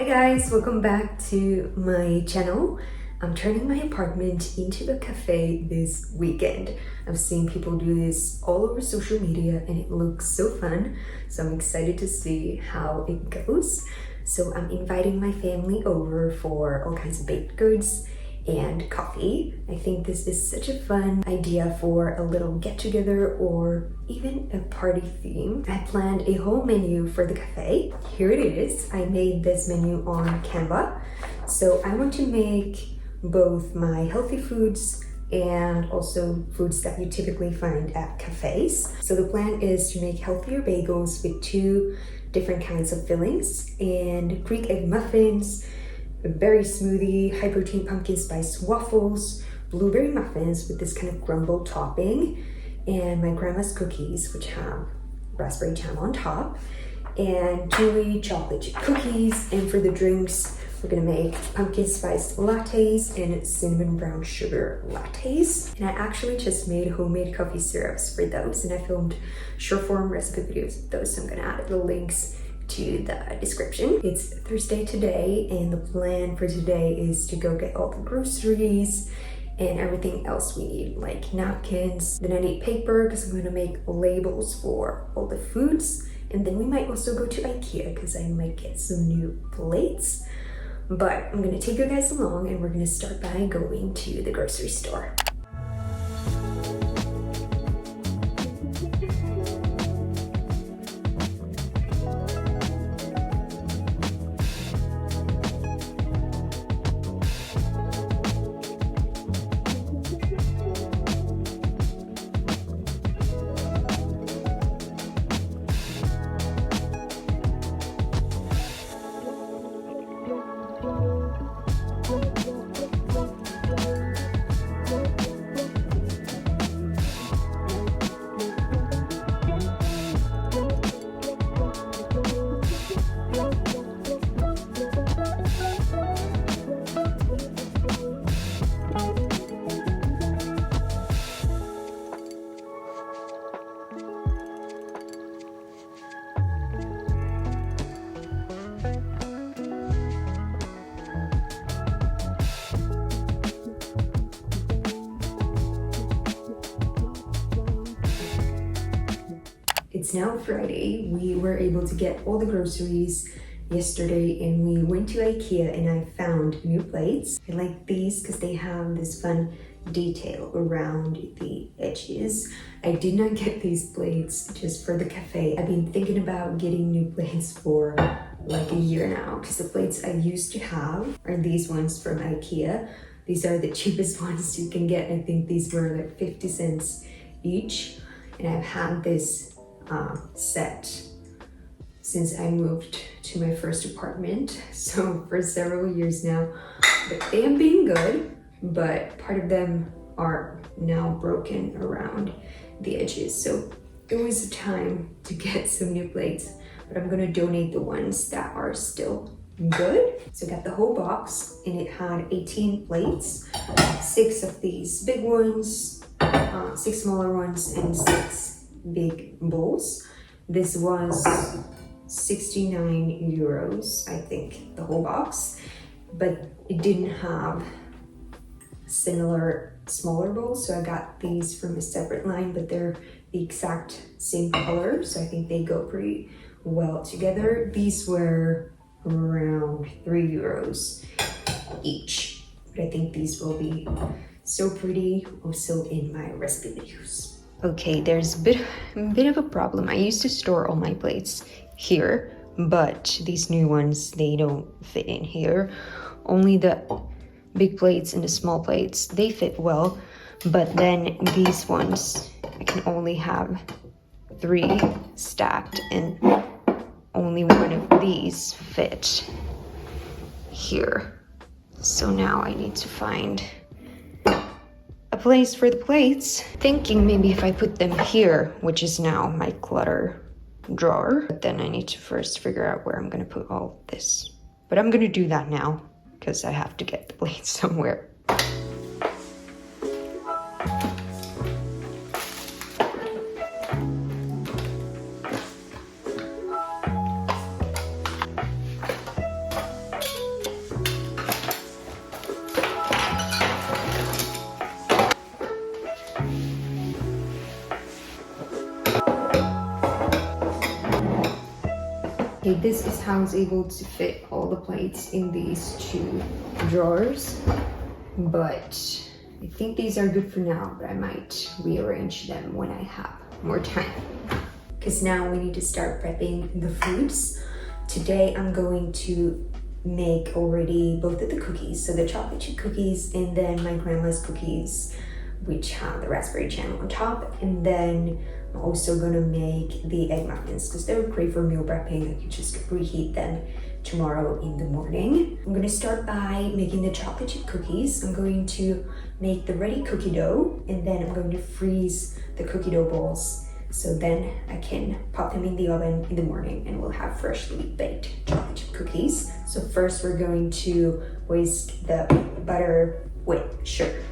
guys, welcome back to my channel. I'm turning my apartment into a cafe this weekend. I've seen people do this all over social media and it looks so fun. So I'm excited to see how it goes. So I'm inviting my family over for all kinds of baked goods and coffee. I think this is such a fun idea for a little get-together or even a party theme. I planned a whole menu for the cafe. Here it is. I made this menu on Canva. So I want to make both my healthy foods and also foods that you typically find at cafes. So the plan is to make healthier bagels with 2 different kinds of fillings and Greek egg muffins, a berry smoothie, high protein pumpkin spice waffles, blueberry muffins with this kind of crumble topping, and my grandma's cookies, which have raspberry jam on top, and chewy chocolate chip cookies. And for the drinks, we're gonna make pumpkin spice lattes and cinnamon brown sugar lattes. And I actually just made homemade coffee syrups for those, and I filmed short form recipe videos of those, so I'm gonna add the links to the description. It's Thursday today, and the plan for today is to go get all the groceries and everything else we need, like napkins. Then I need paper because I'm gonna make labels for all the foods. And then we might also go to IKEA because I might get some new plates. But I'm gonna take you guys along and we're gonna start by going to the grocery store. It's now Friday. We were able to get all the groceries yesterday and we went to IKEA and I found new plates. I like these because they have this fun detail around the edges. I did not get these plates just for the cafe. I've been thinking about getting new plates for like a year now because the plates I used to have are these ones from IKEA. These are the cheapest ones you can get. I think these were like 50 cents each. And I've had this set since I moved to my first apartment, so for several years now. But they have been good, but part of them are now broken around the edges, so it was a time to get some new plates. But I'm gonna donate the ones that are still good. So I got the whole box and it had 18 plates, 6 of these big ones, 6 smaller ones, and 6 big bowls. This was 69 euros, I think, the whole box, but it didn't have similar smaller bowls, so I got these from a separate line, but they're the exact same color, so I think they go pretty well together. These were around 3 euros each, but I think these will be so pretty also in my recipe videos. Okay, there's a bit of a problem. I used to store all my plates here, but these new ones, they don't fit in here. Only the big plates and the small plates, they fit well, but then these ones, I can only have 3 stacked and only one of these fit here. So now I need to find a place for the plates, thinking maybe if I put them here, which is now my clutter drawer, but then I need to first figure out where I'm gonna put all this. But I'm gonna do that now because I have to get the plates somewhere. Okay, this is how I was able to fit all the plates in these 2 drawers, but I think these are good for now, but I might rearrange them when I have more time. Because now we need to start prepping the foods. Today I'm going to make already both of the cookies, so the chocolate chip cookies and then my grandma's cookies, which have the raspberry jam on top. And then I'm also gonna make the egg muffins because they're great for meal prepping. I can just reheat them tomorrow in the morning. I'm gonna start by making the chocolate chip cookies. I'm going to make the ready cookie dough, and then I'm going to freeze the cookie dough balls, so then I can pop them in the oven in the morning and we'll have freshly baked chocolate chip cookies. So first we're going to whisk the butter with sugar.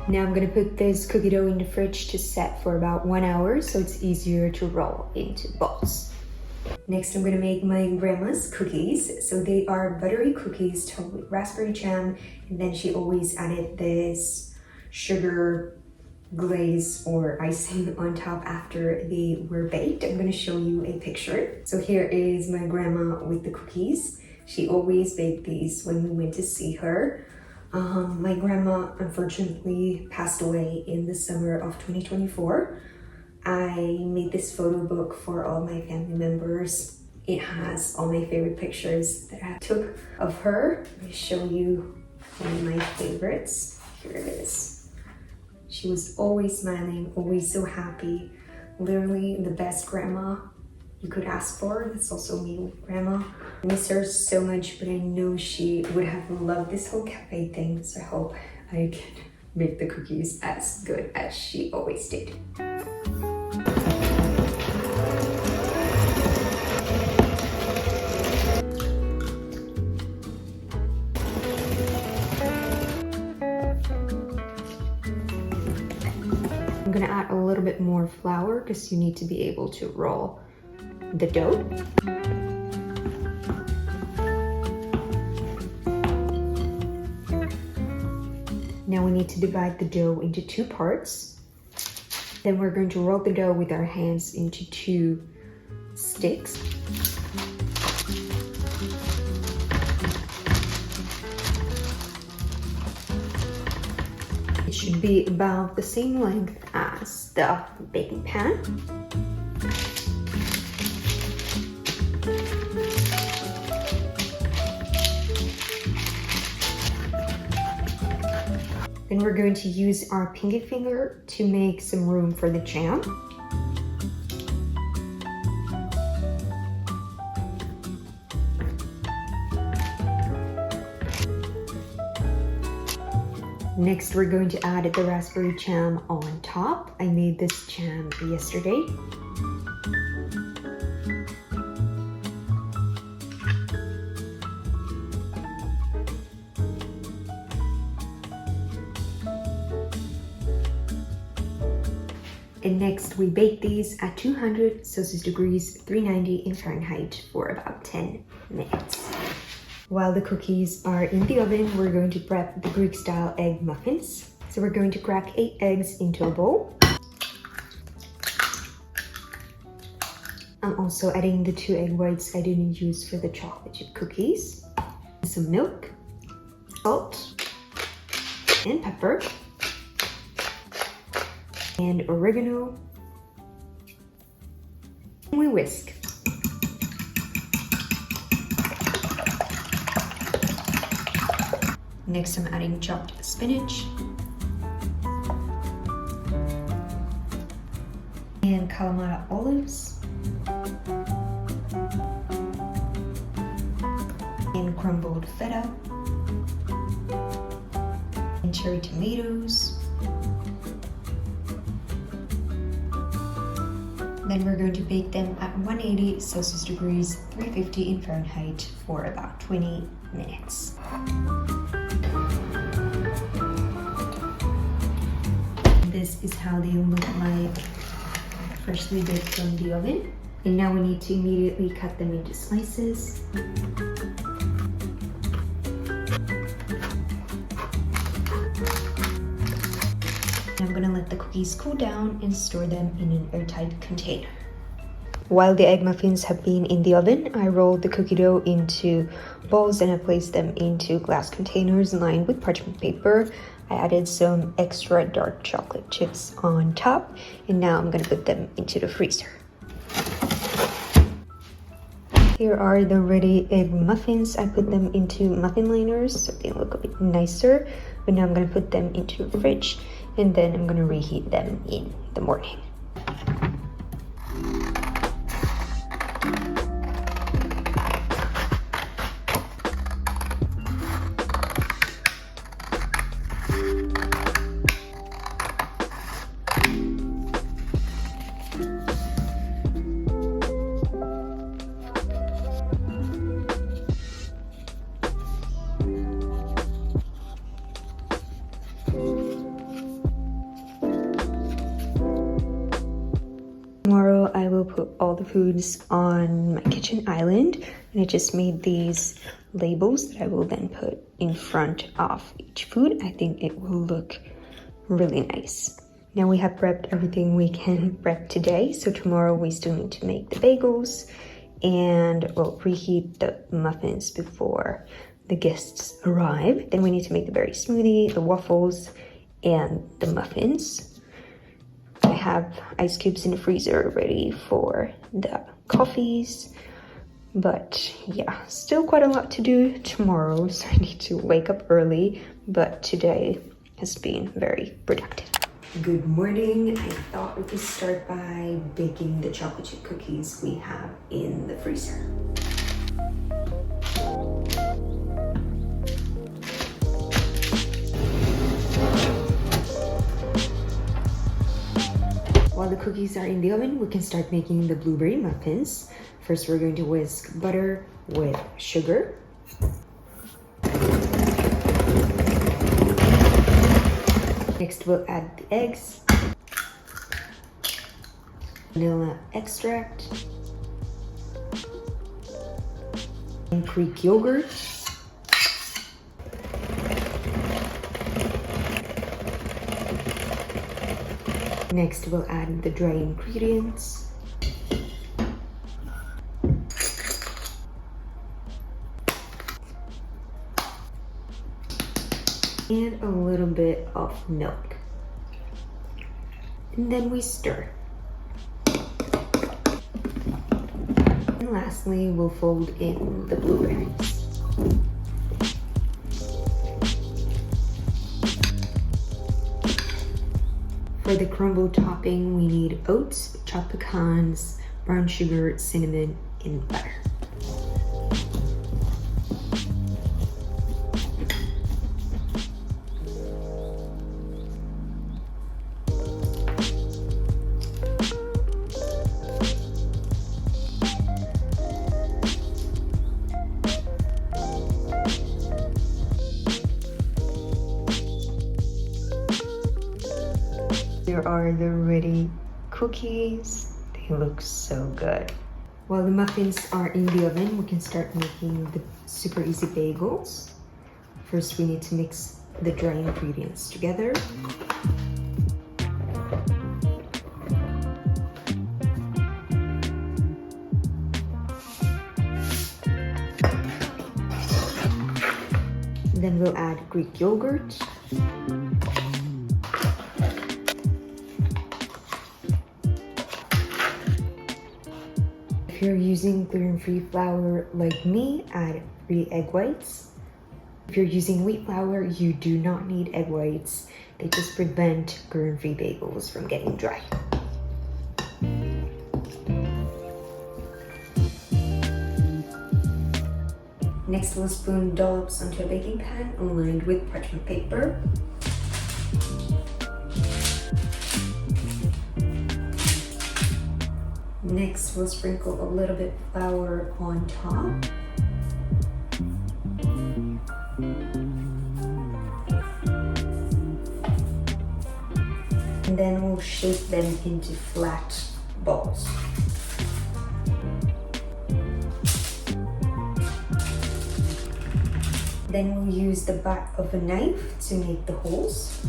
Now I'm gonna put this cookie dough in the fridge to set for about 1 hour so it's easier to roll into balls. Next I'm gonna make my grandma's cookies. So they are buttery cookies topped with raspberry jam, and then she always added this sugar glaze or icing on top after they were baked. I'm gonna show you a picture. So here is my grandma with the cookies. She always baked these when we went to see her. My grandma unfortunately passed away in the summer of 2024. I made this photo book for all my family members. It has all my favorite pictures that I took of her. Let me show you one of my favorites. Here it is. She was always smiling, always so happy. Literally the best grandma you could ask for. That's also me with grandma. I miss her so much, but I know she would have loved this whole cafe thing, so I hope I can make the cookies as good as she always did. I'm gonna add a little bit more flour because you need to be able to roll the dough. Now we need to divide the dough into 2 parts. Then we're going to roll the dough with our hands into 2 sticks. It should be about the same length as the baking pan. Then we're going to use our pinky finger to make some room for the jam. Next, we're going to add the raspberry jam on top. I made this jam yesterday. And next we bake these at 200 Celsius degrees, 390 in Fahrenheit for about 10 minutes. While the cookies are in the oven, we're going to prep the Greek style egg muffins. So we're going to crack 8 eggs into a bowl. I'm also adding the 2 egg whites I didn't use for the chocolate chip cookies. Some milk, salt, and pepper, and oregano, and we whisk. Next I'm adding chopped spinach and Kalamata olives and crumbled feta and cherry tomatoes. Then we're going to bake them at 180 Celsius degrees, 350 in Fahrenheit for about 20 minutes. this is how they look like freshly baked from the oven. And now we need to immediately cut them into slices. I'm gonna let the cookies cool down and store them in an airtight container. While the egg muffins have been in the oven, I rolled the cookie dough into balls and I placed them into glass containers lined with parchment paper. I added some extra dark chocolate chips on top, and now I'm gonna put them into the freezer. Here are the ready egg muffins. I put them into muffin liners so they look a bit nicer, but now I'm gonna put them into the fridge and then I'm gonna reheat them in the morning. Tomorrow I will put all the foods on my kitchen island, and I just made these labels that I will then put in front of each food. I think it will look really nice. Now we have prepped everything we can prep today, so tomorrow we still need to make the bagels and we'll reheat the muffins before the guests arrive. Then we need to make the berry smoothie, the waffles, and the muffins. I have ice cubes in the freezer ready for the coffees, but yeah, still quite a lot to do tomorrow, so I need to wake up early, but today has been very productive. Good morning. I thought we could start by baking the chocolate chip cookies we have in the freezer. While the cookies are in the oven, we can start making the blueberry muffins. First, we're going to whisk butter with sugar. Next, we'll add the eggs, vanilla extract, and Greek yogurt. Next, we'll add the dry ingredients. And a little bit of milk. And then we stir. And lastly, we'll fold in the blueberries. For the crumble topping, we need oats, chopped pecans, brown sugar, cinnamon, and butter. Here are the ready cookies. They look so good. While the muffins are in the oven, we can start making the super easy bagels. First, we need to mix the dry ingredients together. Then we'll add Greek yogurt. If you're using gluten-free flour like me, add 3 egg whites. If you're using wheat flour, you do not need egg whites. They just prevent gluten-free bagels from getting dry. Next, we'll spoon dollops onto a baking pan lined with parchment paper. Next, we'll sprinkle a little bit of flour on top. And and then we'll shape them into flat balls. Then we'll use the back of a knife to make the holes.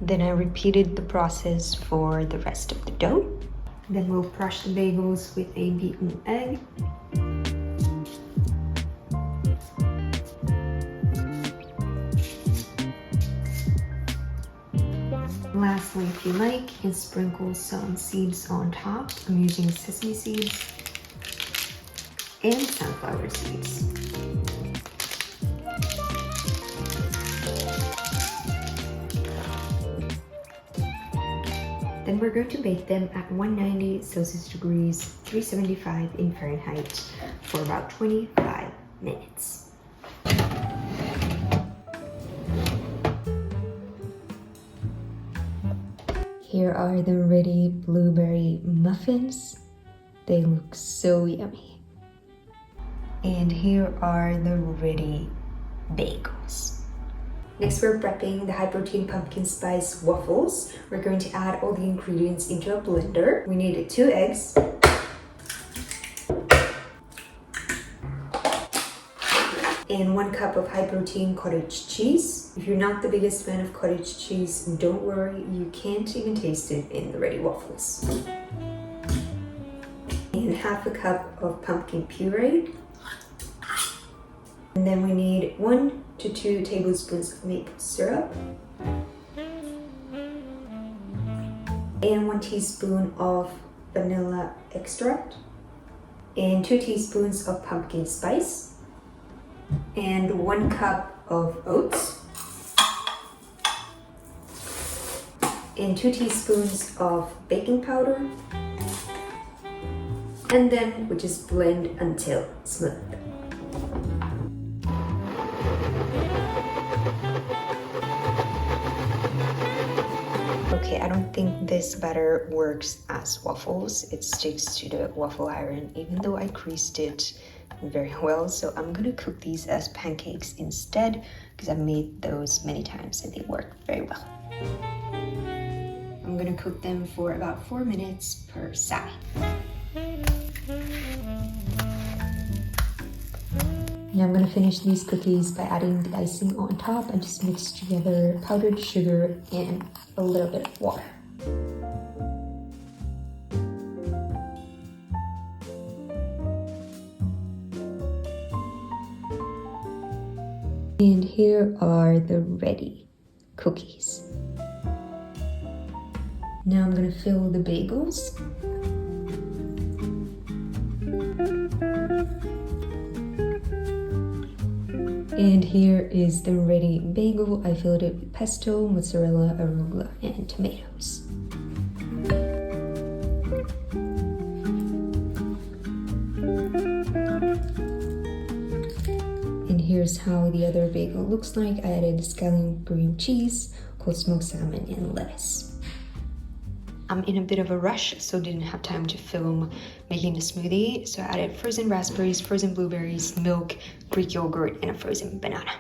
Then I repeated the process for the rest of the dough. Then we'll brush the bagels with a beaten egg. Lastly, if you like, you can sprinkle some seeds on top. I'm using sesame seeds and sunflower seeds. Then we're going to bake them at 190 Celsius degrees, 375 in Fahrenheit for about 25 minutes. Here are the ready blueberry muffins. They look so yummy. And here are the ready bagels. Next, we're prepping the high-protein pumpkin spice waffles. We're going to add all the ingredients into a blender. We need 2 eggs, and 1 cup of high-protein cottage cheese. If you're not the biggest fan of cottage cheese, don't worry, you can't even taste it in the ready waffles. And half a cup of pumpkin puree. And then we need 1 to 2 tablespoons of maple syrup and 1 teaspoon of vanilla extract and 2 teaspoons of pumpkin spice and 1 cup of oats and 2 teaspoons of baking powder, and then we just blend until smooth. Okay, I don't think this batter works as waffles. It sticks to the waffle iron even though I greased it very well. So I'm gonna cook these as pancakes instead because I've made those many times and they work very well. I'm gonna cook them for about 4 minutes per side. And I'm gonna finish these cookies by adding the icing on top and just mix together powdered sugar and a little bit of water. And here are the ready cookies. Now I'm gonna fill the bagels. And here is the ready bagel. I filled it with pesto, mozzarella, arugula, and tomatoes. And here's how the other bagel looks like. I added scallion cream cheese, cold smoked salmon, and lettuce. I'm in a bit of a rush, so didn't have time to film making the smoothie. So I added frozen raspberries, frozen blueberries, milk, Greek yogurt, and a frozen banana.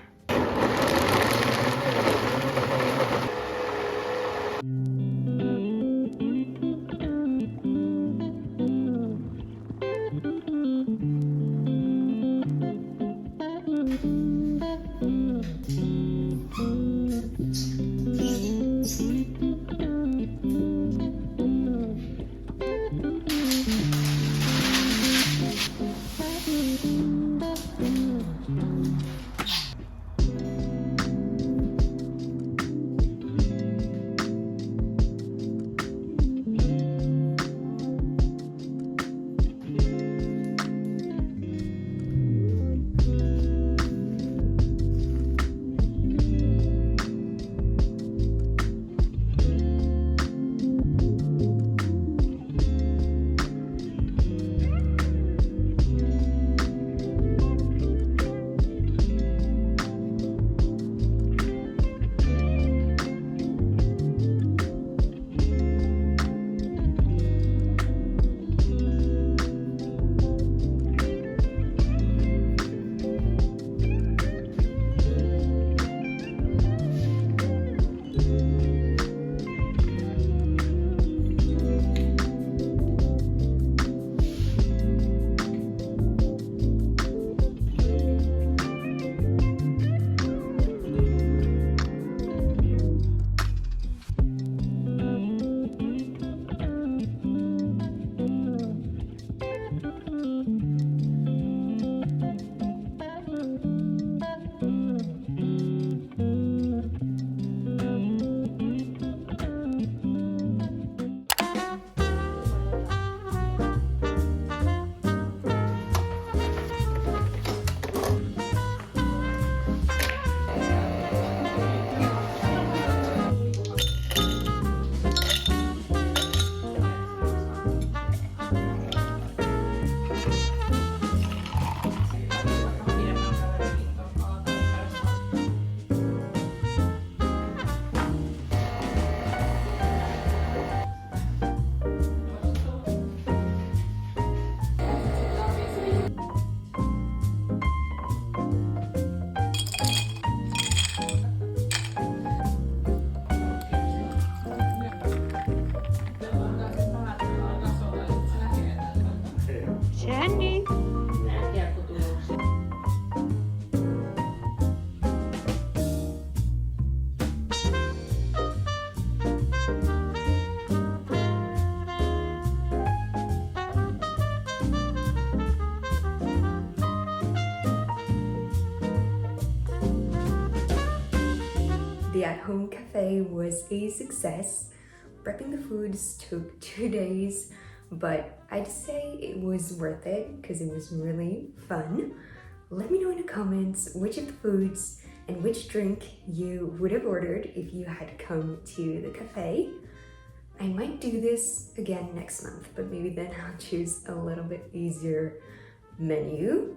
at-home cafe was a success. Prepping the foods took 2 days, but I'd say it was worth it because it was really fun. Let me know in the comments which of the foods and which drink you would have ordered if you had come to the cafe. I might do this again next month, but maybe then I'll choose a little bit easier menu.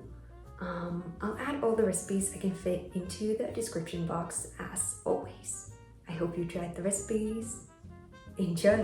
I'll add all the recipes I can fit into the description box as always. I hope you tried the recipes. Enjoy!